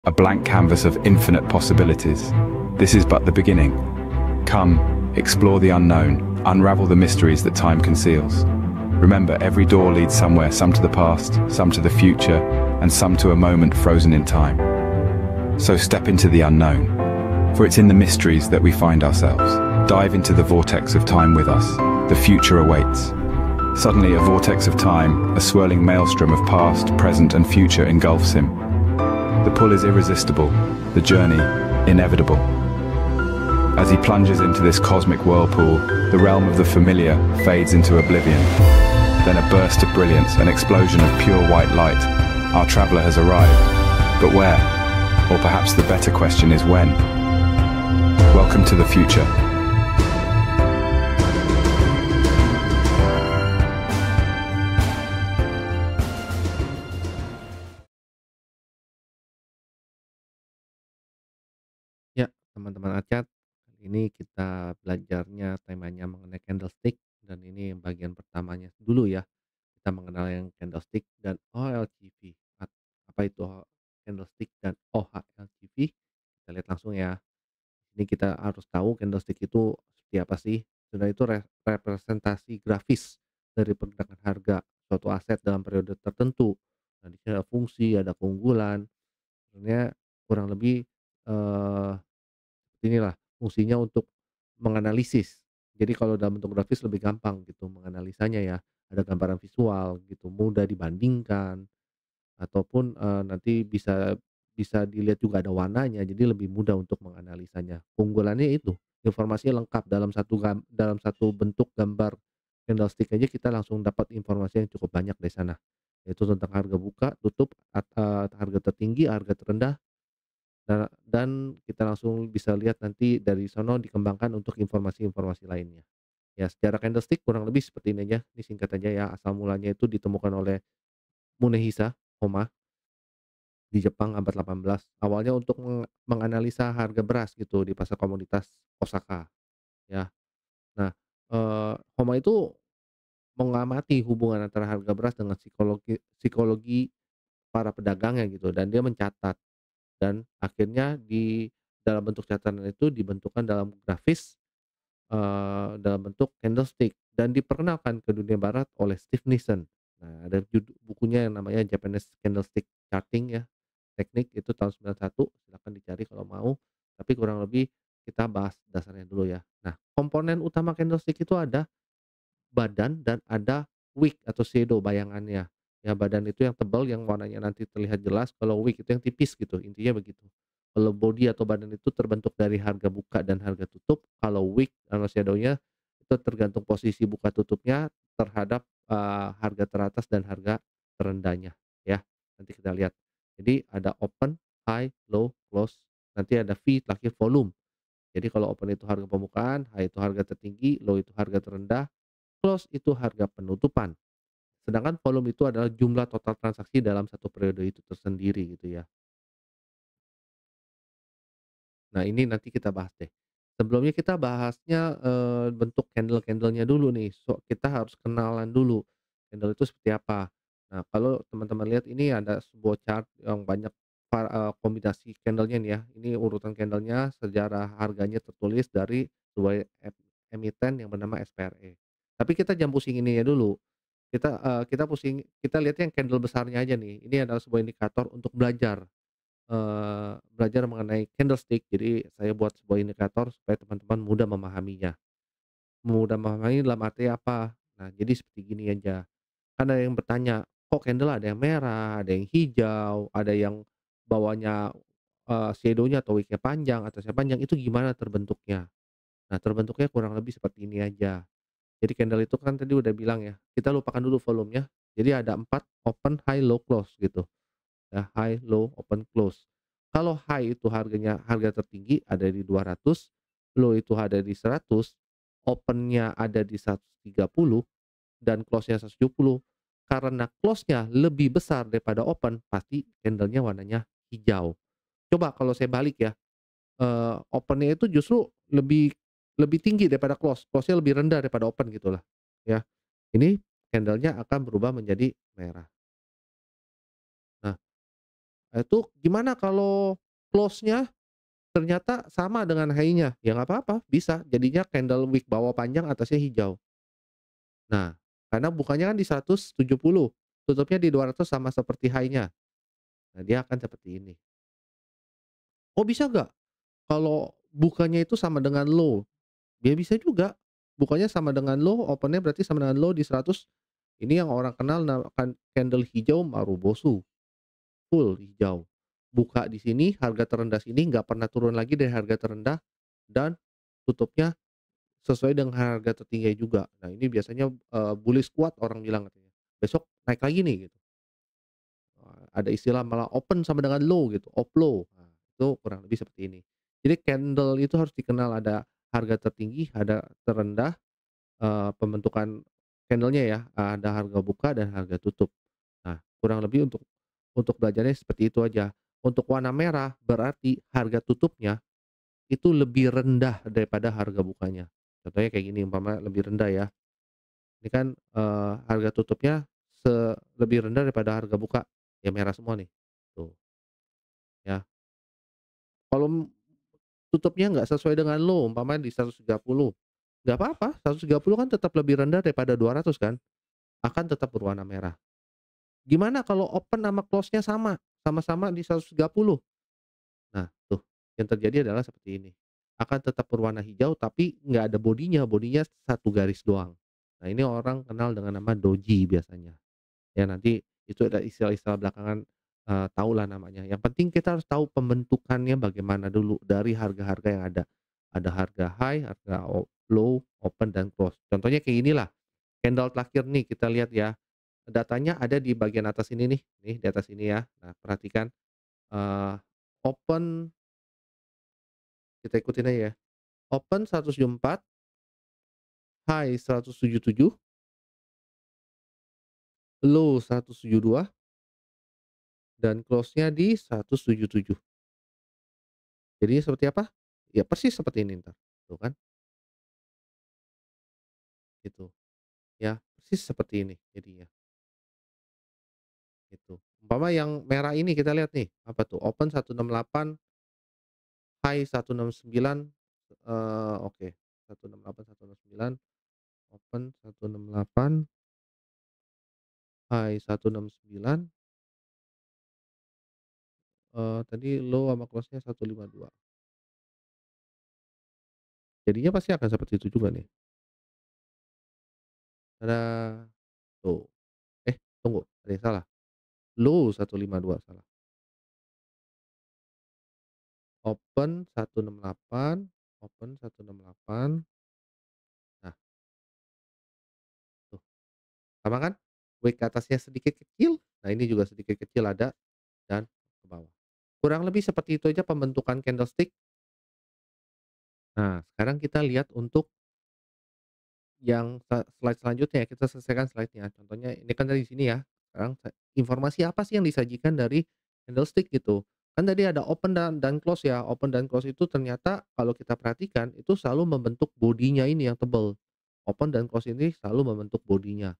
a blank canvas of infinite possibilities. This is but the beginning. Come, explore the unknown, unravel the mysteries that time conceals. Remember, every door leads somewhere, some to the past, some to the future, and some to a moment frozen in time. So step into the unknown, for it's in the mysteries that we find ourselves. Dive into the vortex of time with us. The future awaits. Suddenly, a vortex of time, a swirling maelstrom of past, present, and future engulfs him. The pull is irresistible, the journey inevitable. As he plunges into this cosmic whirlpool, the realm of the familiar fades into oblivion. Then a burst of brilliance, an explosion of pure white light. Our traveler has arrived. But where? Or perhaps the better question is when? Welcome to the future. Ya, teman-teman Acat, kali ini kita belajarnya temanya mengenai candlestick dan ini bagian pertamanya dulu ya. Kita mengenal yang candlestick dan OLCV. Apa itu candlestick dan OHLCV? Kita lihat langsung ya. Ini kita harus tahu candlestick itu seperti apa sih? Sebenarnya itu representasi grafis dari pergerakan harga suatu aset dalam periode tertentu. Nah, di sini ada fungsi, ada keunggulan. Sebenarnya kurang lebih eh, inilah fungsinya untuk menganalisis. Jadi kalau dalam bentuk grafis lebih gampang gitu menganalisanya ya. Ada gambaran visual gitu, mudah dibandingkan ataupun, nanti bisa bisa dilihat juga ada warnanya, jadi lebih mudah untuk menganalisanya. Keunggulannya itu, informasinya lengkap dalam satu bentuk gambar candlestick aja kita langsung dapat informasi yang cukup banyak dari sana. Yaitu tentang harga buka, tutup, harga tertinggi, harga terendah, dan kita langsung bisa lihat nanti dari sono dikembangkan untuk informasi-informasi lainnya. Ya secara candlestick kurang lebih seperti ini aja, ini singkat aja ya, asal mulanya itu ditemukan oleh Munehisa Homma di Jepang abad 18. Awalnya untuk menganalisa harga beras gitu di pasar komoditas Osaka ya. Nah, Homma itu mengamati hubungan antara harga beras dengan psikologi psikologi para pedagangnya gitu dan dia mencatat. Dan akhirnya di dalam bentuk catatan itu dibentukkan dalam grafis, dalam bentuk candlestick dan diperkenalkan ke dunia barat oleh Steve Nissen. Nah, ada bukunya yang namanya Japanese Candlestick Charting ya, teknik itu tahun 91, silakan dicari kalau mau, tapi kurang lebih kita bahas dasarnya dulu ya. Nah, komponen utama candlestick itu ada badan dan ada wick atau shadow bayangannya. Ya badan itu yang tebal yang warnanya nanti terlihat jelas, kalau wick itu yang tipis gitu, intinya begitu. Kalau body atau badan itu terbentuk dari harga buka dan harga tutup, kalau wick atau shadow-nya itu tergantung posisi buka tutupnya terhadap, harga teratas dan harga terendahnya ya. Nanti kita lihat. Jadi ada open, high, low, close, nanti ada V terakhir volume. Jadi kalau open itu harga pembukaan, high itu harga tertinggi, low itu harga terendah, close itu harga penutupan. Sedangkan volume itu adalah jumlah total transaksi dalam satu periode itu tersendiri gitu ya. Nah ini nanti kita bahas deh. Sebelumnya kita bahasnya, bentuk candle-candlenya dulu nih, kita harus kenalan dulu, candle itu seperti apa. Nah kalau teman-teman lihat ini ada sebuah chart yang banyak kombinasi candlenya nih ya, ini urutan candlenya sejarah harganya tertulis dari sebuah emiten yang bernama SPRE. Tapi kita jangan pusing ininya dulu, kita lihat yang candle besarnya aja nih, ini adalah sebuah indikator untuk belajar mengenai candlestick. Jadi saya buat sebuah indikator supaya teman-teman mudah memahaminya. Mudah memahami dalam arti apa? Nah, jadi seperti gini aja, kan ada yang bertanya, "Kok candle ada yang merah, ada yang hijau, ada yang bawahnya, shadow-nya atau wick-nya panjang, atasnya panjang, itu gimana terbentuknya?" Nah, terbentuknya kurang lebih seperti ini aja. Jadi candle itu kan tadi udah bilang ya, kita lupakan dulu volumenya, jadi ada 4 open, high, low, close gitu. Ya, high, low, open, close. Kalau high itu harga tertinggi ada di 200, low itu ada di 100, opennya ada di 130 dan close-nya 170. Karena close-nya lebih besar daripada open, pasti candle-nya warnanya hijau. Coba kalau saya balik ya, open-nya itu justru lebih lebih tinggi daripada close, close-nya lebih rendah daripada open gitulah, ya. Ini candle-nya akan berubah menjadi merah. Nah, Itu gimana kalau close-nya ternyata sama dengan high-nya? Ya nggak apa-apa, bisa. Jadinya candle wick bawah panjang, atasnya hijau. Nah, karena bukanya kan di 170, tutupnya di 200 sama seperti high-nya. Nah, dia akan seperti ini. Oh, bisa nggak kalau bukanya itu sama dengan low? Ya bisa juga. Bukanya sama dengan low, open-nya berarti sama dengan low di 100. Ini yang orang kenal candle hijau Marubozu, full hijau. Buka di sini, harga terendah sini nggak pernah turun lagi dari harga terendah, dan tutupnya sesuai dengan harga tertinggi juga. Nah, ini biasanya, bullish kuat orang bilang katanya. Besok naik lagi nih gitu. Ada istilah malah open sama dengan low gitu, OPLO. Nah, itu kurang lebih seperti ini. Jadi candle itu harus dikenal ada harga tertinggi, ada terendah, pembentukan candle-nya ya, ada harga buka dan harga tutup. Nah, kurang lebih untuk belajarnya seperti itu aja. Untuk warna merah berarti harga tutupnya itu lebih rendah daripada harga bukanya. Contohnya kayak gini, umpama lebih rendah ya. Ini kan, harga tutupnya lebih rendah daripada harga buka, ya merah semua nih, tuh, ya. Kalau tutupnya nggak sesuai dengan low, umpamanya di 130, nggak apa-apa, 130 kan tetap lebih rendah daripada 200 kan, akan tetap berwarna merah. Gimana kalau open sama close-nya sama, sama-sama di 130? Nah, tuh, yang terjadi adalah seperti ini. Akan tetap berwarna hijau tapi nggak ada bodinya, bodinya satu garis doang. Nah, ini orang kenal dengan nama doji biasanya. Ya nanti itu ada istilah-istilah belakangan, tahulah namanya. Yang penting kita harus tahu pembentukannya bagaimana dulu dari harga-harga yang ada. Ada harga high, harga low, open, dan close. Contohnya kayak inilah, candle terakhir nih kita lihat ya, datanya ada di bagian atas ini nih di atas ini ya. Nah perhatikan, eee, open kita ikutin aja ya, open 174, high 177, low 172, dan close-nya di 177. Jadinya seperti apa? Ya persis seperti ini entar, tuh kan, gitu, ya, persis seperti ini jadinya, gitu. Umpama yang merah ini kita lihat nih, apa tuh, open 168, high 169, oke, 168, 169, open 168, high 169, tadi low sama close-nya 152. Jadinya pasti akan seperti itu juga nih. Tada, tuh, tunggu, ada yang salah, low 152 salah, open 168, open 168, nah tuh, sama kan? Wick ke atasnya sedikit kecil, nah ini juga sedikit kecil ada, dan ke bawah. Kurang lebih seperti itu aja pembentukan candlestick. Nah, sekarang kita lihat untuk yang slide selanjutnya ya, kita selesaikan slide-nya. Contohnya ini kan dari sini ya, sekarang informasi apa sih yang disajikan dari candlestick gitu. Kan tadi ada open dan close ya, open dan close itu ternyata kalau kita perhatikan itu selalu membentuk bodinya ini yang tebel. Open dan close ini selalu membentuk bodinya.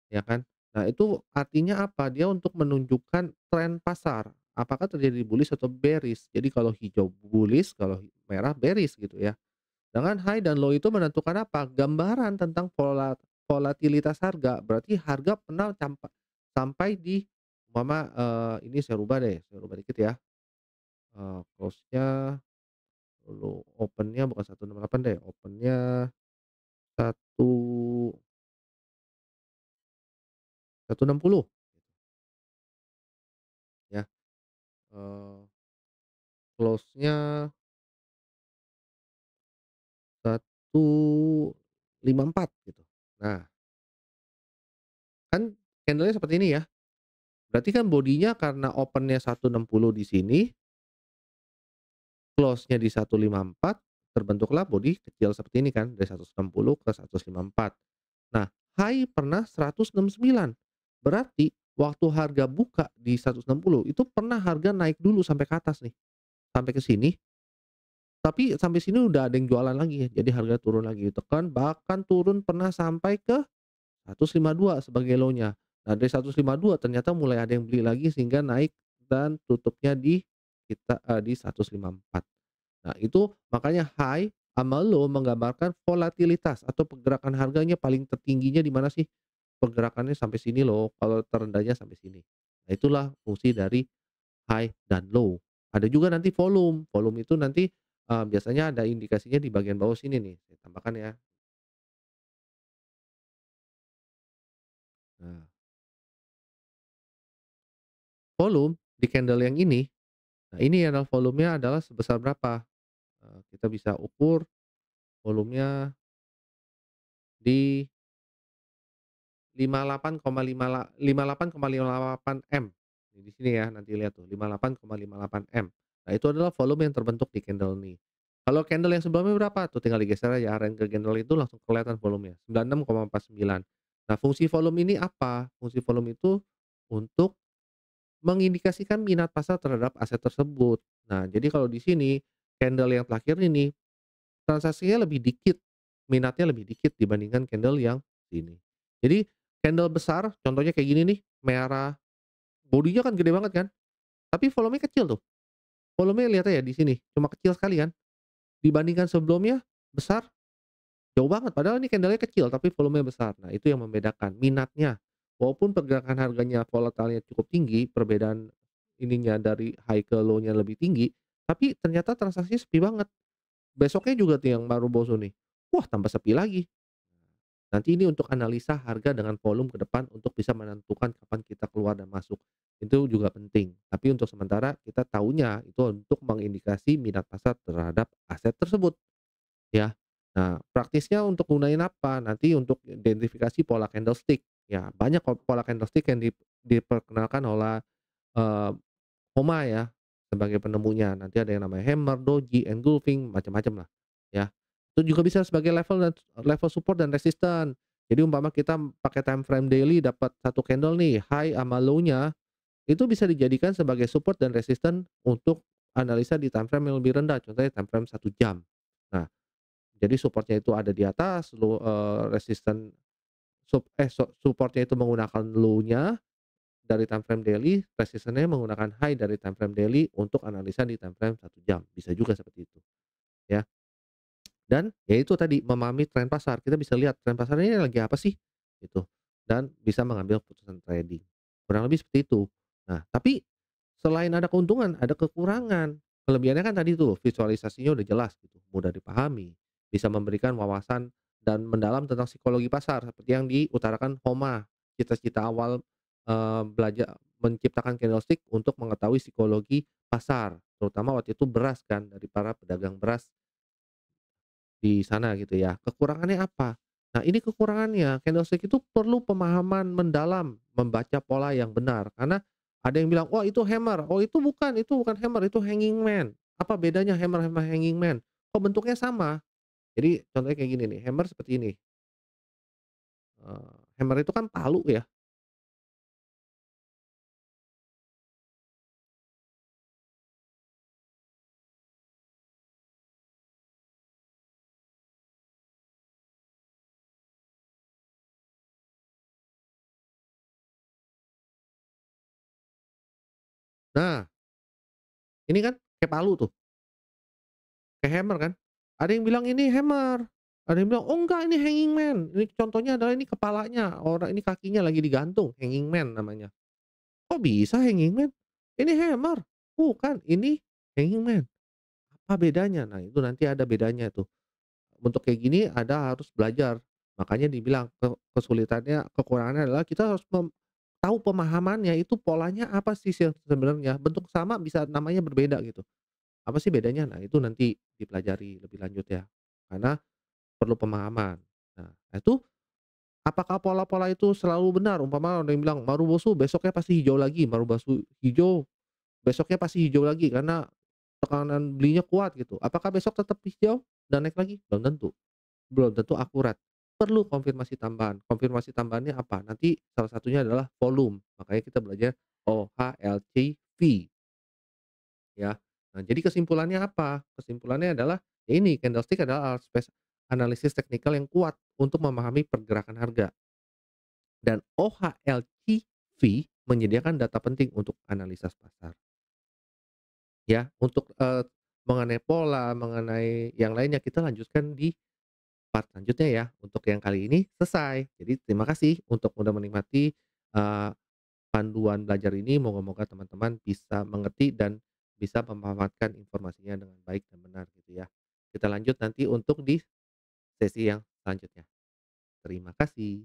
Ya kan? Nah, itu artinya apa? Dia untuk menunjukkan tren pasar, apakah terjadi bullish atau bearish. Jadi kalau hijau bullish, kalau merah bearish gitu ya. Dengan high dan low itu menentukan apa? Gambaran tentang volatilitas harga. Berarti harga pernah sampai di umpama, ini saya rubah deh, saya rubah dikit ya, close-nya dulu, open-nya bukan 168 deh, open-nya 160 ya, eee, close-nya 154 gitu. Nah, kan candle-nya seperti ini ya, berarti kan bodinya karena open-nya 160 di sini, close-nya di 154, terbentuklah body kecil seperti ini kan, dari 160 ke 154. Nah, high pernah 169, berarti waktu harga buka di 160 itu pernah harga naik dulu sampai ke atas nih, sampai ke sini, tapi sampai sini udah ada yang jualan lagi, jadi harga turun lagi gitu kan, bahkan turun pernah sampai ke 152 sebagai low-nya. Nah, dari 152 ternyata mulai ada yang beli lagi sehingga naik dan tutupnya di 154. Nah, itu makanya high sama low menggambarkan volatilitas atau pergerakan harganya paling tertingginya di mana sih? Pergerakannya sampai sini loh, kalau terendahnya sampai sini. Nah, itulah fungsi dari high dan low. Ada juga nanti volume, volume itu nanti, biasanya ada indikasinya di bagian bawah sini nih, saya tambahkan ya. Nah, volume di candle yang ini, nah ini adalah volumenya adalah sebesar berapa, kita bisa ukur volumenya di 58,58 M. Di sini ya, nanti lihat tuh 58,58 M. Nah, itu adalah volume yang terbentuk di candle nih. Kalau candle yang sebelumnya berapa? Tuh tinggal digeser aja aren ke candle itu langsung kelihatan volumenya, 96,49. Nah, fungsi volume ini apa? Fungsi volume itu untuk mengindikasikan minat pasar terhadap aset tersebut. Nah, jadi kalau di sini candle yang terakhir ini transaksinya lebih dikit, minatnya lebih dikit dibandingkan candle yang ini. Jadi candle besar contohnya kayak gini nih, merah, bodinya kan gede banget kan, tapi volumenya kecil tuh. Volumenya lihat aja di sini, cuma kecil sekali kan, dibandingkan sebelumnya besar, jauh banget padahal ini candle-nya kecil tapi volumenya besar. Nah, itu yang membedakan minatnya. Walaupun pergerakan harganya volatilnya cukup tinggi, perbedaan ininya dari high ke low-nya lebih tinggi, tapi ternyata transaksinya sepi banget. Besoknya juga tuh yang baru bosu nih, wah tambah sepi lagi. Nanti ini untuk analisa harga dengan volume ke depan untuk bisa menentukan kapan kita keluar dan masuk. Itu juga penting. Tapi untuk sementara kita tahunya itu untuk mengindikasi minat pasar terhadap aset tersebut ya. Nah, praktisnya untuk gunain apa? Nanti untuk identifikasi pola candlestick. Ya, banyak kok pola candlestick yang diperkenalkan oleh eh, Homa ya, sebagai penemunya. Nanti ada yang namanya hammer, doji, engulfing, macam-macam lah, ya. Itu juga bisa sebagai level support dan resisten. Jadi umpama kita pakai time frame daily dapat satu candle nih, high sama low-nya, itu bisa dijadikan sebagai support dan resisten untuk analisa di time frame yang lebih rendah, contohnya time frame 1 jam. Nah, jadi supportnya itu ada di atas, resisten supportnya itu menggunakan low-nya, dari time frame daily, resistennya menggunakan high dari time frame daily untuk analisa di time frame 1 jam, bisa juga seperti itu, ya. Dan ya itu tadi memahami tren pasar, kita bisa lihat tren pasar ini lagi apa sih, gitu, dan bisa mengambil keputusan trading, kurang lebih seperti itu. Nah, tapi selain ada keuntungan, ada kekurangan. Kelebihannya kan tadi tuh visualisasinya udah jelas gitu, mudah dipahami, bisa memberikan wawasan dan mendalam tentang psikologi pasar seperti yang diutarakan Homa, cita-cita awal, belajar menciptakan candlestick untuk mengetahui psikologi pasar, terutama waktu itu beras kan, dari para pedagang beras di sana gitu ya. Kekurangannya apa? Nah, ini kekurangannya, candlestick itu perlu pemahaman mendalam, membaca pola yang benar. Karena ada yang bilang, "Oh, itu hammer." "Oh, itu bukan hammer, itu hanging man." Apa bedanya hammer sama hanging man? "Oh, bentuknya sama." Jadi contohnya kayak gini nih, hammer seperti ini, hammer itu kan palu ya. Nah, ini kan kayak palu tuh, kayak hammer kan. Ada yang bilang, "Ini hammer." Ada yang bilang, "Oh, enggak, ini hanging man." Ini contohnya adalah ini kepalanya, orang ini kakinya lagi digantung, hanging man namanya. "Kok bisa hanging man? Ini hammer." "Bukan, ini hanging man." "Apa bedanya?" Nah, itu nanti ada bedanya tuh. Untuk kayak gini ada harus belajar. Makanya dibilang kesulitannya, kekurangannya adalah kita harus tahu pemahamannya itu polanya apa sih sebenarnya. Bentuk sama bisa namanya berbeda gitu. Apa sih bedanya? Nah, itu nanti dipelajari lebih lanjut ya. Karena perlu pemahaman. Nah, itu apakah pola-pola itu selalu benar? Umpama ada yang bilang Marubosu besoknya pasti hijau lagi, Marubosu hijau besoknya pasti hijau lagi karena tekanan belinya kuat gitu. Apakah besok tetap hijau dan naik lagi? Belum tentu, belum tentu akurat. Perlu konfirmasi tambahan. Konfirmasi tambahannya apa? Nanti salah satunya adalah volume. Makanya kita belajar OHLCV ya. Nah, jadi kesimpulannya apa? Kesimpulannya adalah ya ini candlestick adalah alat analisis teknikal yang kuat untuk memahami pergerakan harga dan OHLCV menyediakan data penting untuk analisis pasar. Ya, untuk, mengenai pola, mengenai yang lainnya kita lanjutkan di part selanjutnya ya. Untuk yang kali ini selesai. Jadi terima kasih untuk udah menikmati, eee, panduan belajar ini. Moga-moga teman-teman bisa mengerti dan bisa memanfaatkan informasinya dengan baik dan benar gitu ya. Kita lanjut nanti untuk di sesi yang selanjutnya. Terima kasih.